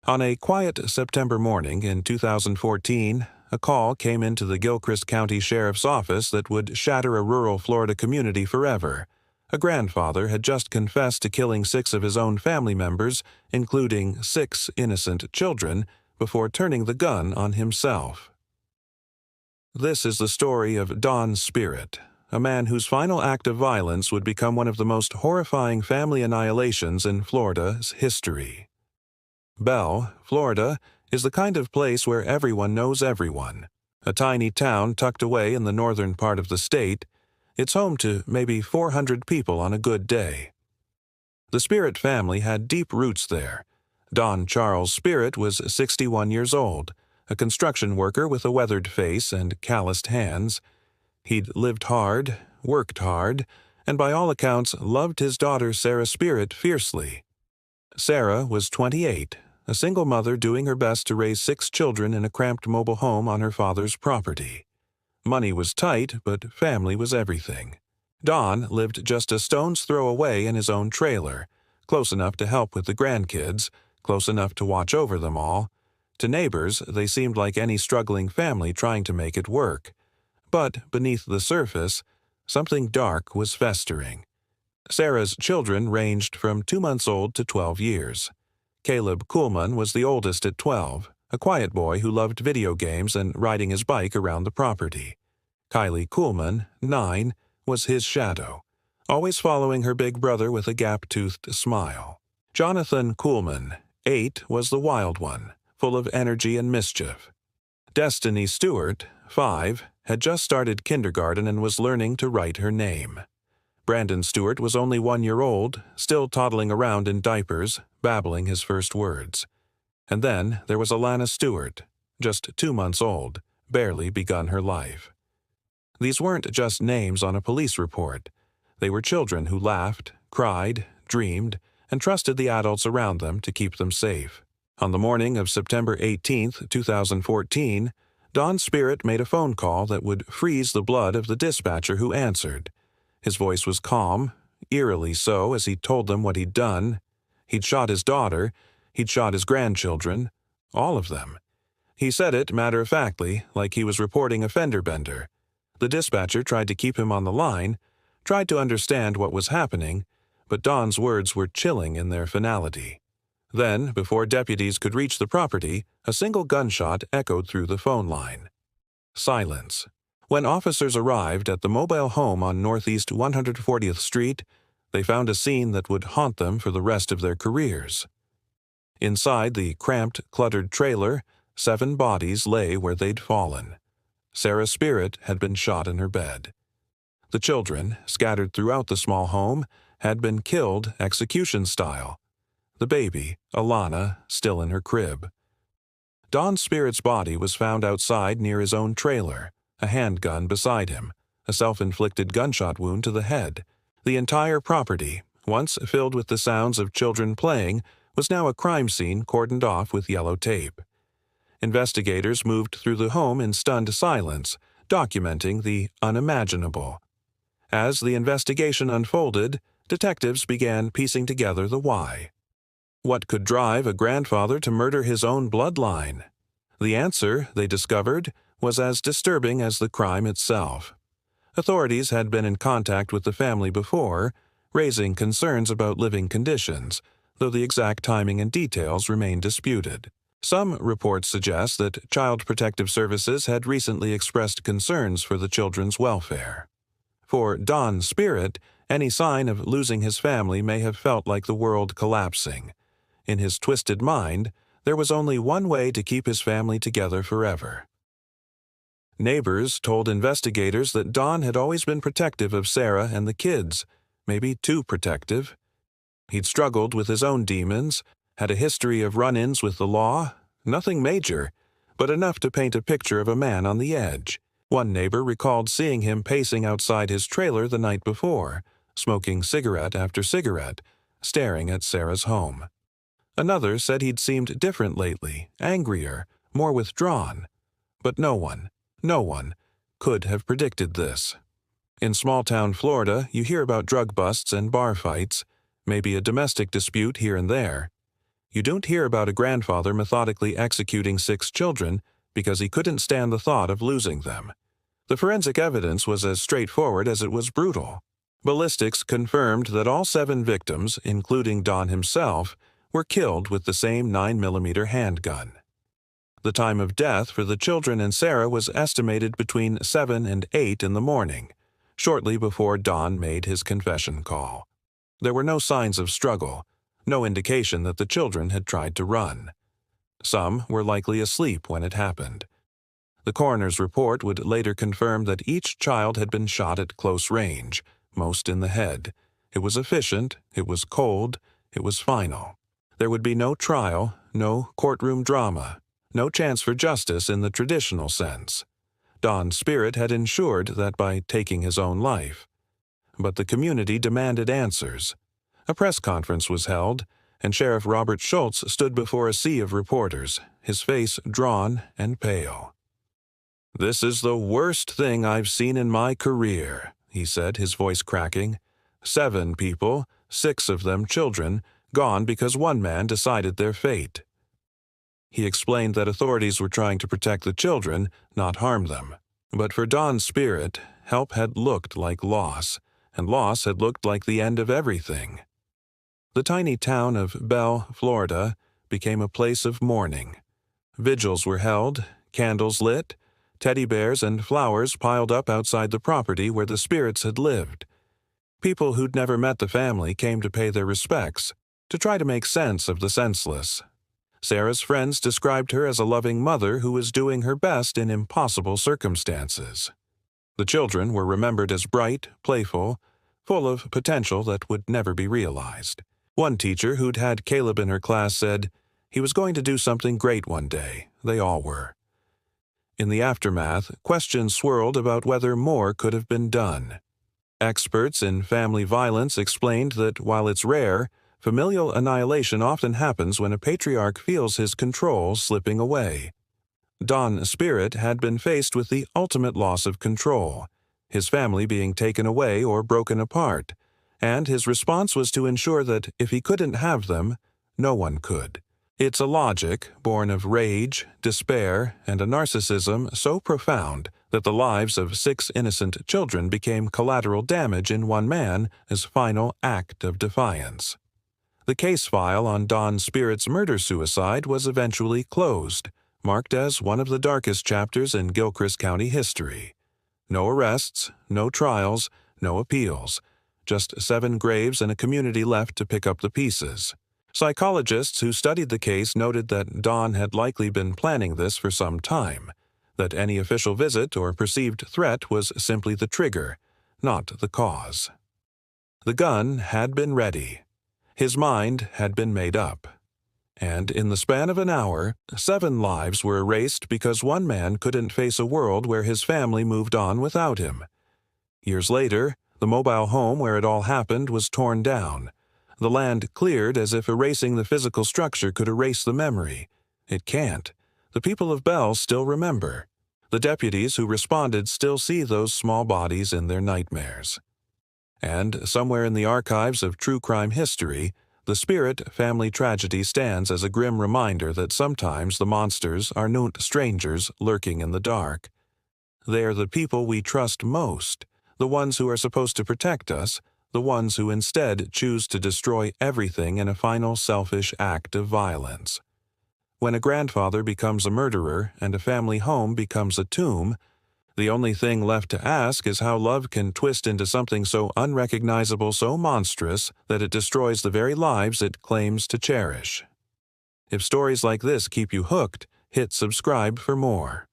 On a quiet September morning in 2014, a call came into the Gilchrist County Sheriff's Office that would shatter a rural Florida community forever. A grandfather had just confessed to killing 6 of his own family members, including 6 innocent children, before turning the gun on himself. This is the story of Don Spirit, a man whose final act of violence would become one of the most horrifying family annihilations in Florida's history. Belle, Florida, is the kind of place where everyone knows everyone. A tiny town tucked away in the northern part of the state, it's home to maybe 400 people on a good day. The Spirit family had deep roots there. Don Charles Spirit was 61 years old, a construction worker with a weathered face and calloused hands. He'd lived hard, worked hard, and by all accounts loved his daughter Sarah Spirit fiercely. Sarah was 28, a single mother doing her best to raise 6 children in a cramped mobile home on her father's property. Money was tight, but family was everything. Don lived just a stone's throw away in his own trailer, close enough to help with the grandkids, close enough to watch over them all. To neighbors, they seemed like any struggling family trying to make it work. But beneath the surface, something dark was festering. Sarah's children ranged from 2 months old to 12 years. Caleb Kuhlman was the oldest at 12, a quiet boy who loved video games and riding his bike around the property. Kylie Kuhlman, 9, was his shadow, always following her big brother with a gap-toothed smile. Jonathan Kuhlman, 8, was the wild one, full of energy and mischief. Destiny Stewart, 5, had just started kindergarten and was learning to write her name. Brandon Stewart was only 1 year old, still toddling around in diapers, babbling his first words. And then there was Alana Stewart, just 2 months old, barely begun her life. These weren't just names on a police report. They were children who laughed, cried, dreamed, and trusted the adults around them to keep them safe. On the morning of September 18, 2014, Don Spirit made a phone call that would freeze the blood of the dispatcher who answered. His voice was calm, eerily so, as he told them what he'd done. He'd shot his daughter, he'd shot his grandchildren, all of them. He said it matter-of-factly, like he was reporting a fender bender. The dispatcher tried to keep him on the line, tried to understand what was happening, but Don's words were chilling in their finality. Then, before deputies could reach the property, a single gunshot echoed through the phone line. Silence. When officers arrived at the mobile home on Northeast 140th Street, they found a scene that would haunt them for the rest of their careers. Inside the cramped, cluttered trailer, 7 bodies lay where they'd fallen. Sarah Spirit had been shot in her bed. The children, scattered throughout the small home, had been killed execution style. The baby, Alana, still in her crib. Don Spirit's body was found outside near his own trailer, a handgun beside him, a self-inflicted gunshot wound to the head. The entire property, once filled with the sounds of children playing, was now a crime scene cordoned off with yellow tape. Investigators moved through the home in stunned silence, documenting the unimaginable. As the investigation unfolded, detectives began piecing together the why. What could drive a grandfather to murder his own bloodline? The answer, they discovered, was as disturbing as the crime itself. Authorities had been in contact with the family before, raising concerns about living conditions, though the exact timing and details remain disputed. Some reports suggest that Child Protective Services had recently expressed concerns for the children's welfare. For Don Spirit, any sign of losing his family may have felt like the world collapsing. In his twisted mind, there was only one way to keep his family together forever. Neighbors told investigators that Don had always been protective of Sarah and the kids, maybe too protective. He'd struggled with his own demons, had a history of run-ins with the law, nothing major, but enough to paint a picture of a man on the edge. One neighbor recalled seeing him pacing outside his trailer the night before, smoking cigarette after cigarette, staring at Sarah's home. Another said he'd seemed different lately, angrier, more withdrawn. But no one could have predicted this. In small-town Florida, you hear about drug busts and bar fights, maybe a domestic dispute here and there. You don't hear about a grandfather methodically executing 6 children because he couldn't stand the thought of losing them. The forensic evidence was as straightforward as it was brutal. Ballistics confirmed that all 7 victims, including Don himself, were killed with the same 9mm handgun. The time of death for the children and Sarah was estimated between 7 and 8 in the morning, shortly before Don made his confession call. There were no signs of struggle, no indication that the children had tried to run. Some were likely asleep when it happened. The coroner's report would later confirm that each child had been shot at close range, most in the head. It was efficient, it was cold, it was final. There would be no trial, no courtroom drama, no chance for justice in the traditional sense. Don's spirit had ensured that by taking his own life. But the community demanded answers. A press conference was held, and Sheriff Robert Schultz stood before a sea of reporters, his face drawn and pale. "This is the worst thing I've seen in my career," he said, his voice cracking. 7 people, 6 of them children, gone because one man decided their fate. He explained that authorities were trying to protect the children, not harm them. But for Don's spirit, help had looked like loss, and loss had looked like the end of everything. The tiny town of Bell, Florida, became a place of mourning. Vigils were held, candles lit, teddy bears and flowers piled up outside the property where the spirits had lived. People who'd never met the family came to pay their respects, to try to make sense of the senseless. Sarah's friends described her as a loving mother who was doing her best in impossible circumstances. The children were remembered as bright, playful, full of potential that would never be realized. One teacher who'd had Caleb in her class said, "He was going to do something great one day." They all were. In the aftermath, questions swirled about whether more could have been done. Experts in family violence explained that while it's rare, familial annihilation often happens when a patriarch feels his control slipping away. Don's spirit had been faced with the ultimate loss of control, his family being taken away or broken apart, and his response was to ensure that if he couldn't have them, no one could. It's a logic born of rage, despair, and a narcissism so profound that the lives of 6 innocent children became collateral damage in one man as final act of defiance. The case file on Don's spirit's murder-suicide was eventually closed, marked as one of the darkest chapters in Gilchrist County history. No arrests, no trials, no appeals, just 7 graves and a community left to pick up the pieces. Psychologists who studied the case noted that Don had likely been planning this for some time, that any official visit or perceived threat was simply the trigger, not the cause. The gun had been ready. His mind had been made up. And in the span of an hour, 7 lives were erased because one man couldn't face a world where his family moved on without him. Years later, the mobile home where it all happened was torn down. The land cleared as if erasing the physical structure could erase the memory. It can't. The people of Bell still remember. The deputies who responded still see those small bodies in their nightmares. And somewhere in the archives of true crime history, the Spirit family tragedy stands as a grim reminder that sometimes the monsters are not strangers lurking in the dark. They are the people we trust most, the ones who are supposed to protect us, the ones who instead choose to destroy everything in a final selfish act of violence. When a grandfather becomes a murderer and a family home becomes a tomb, the only thing left to ask is how love can twist into something so unrecognizable, so monstrous, that it destroys the very lives it claims to cherish. If stories like this keep you hooked, hit subscribe for more.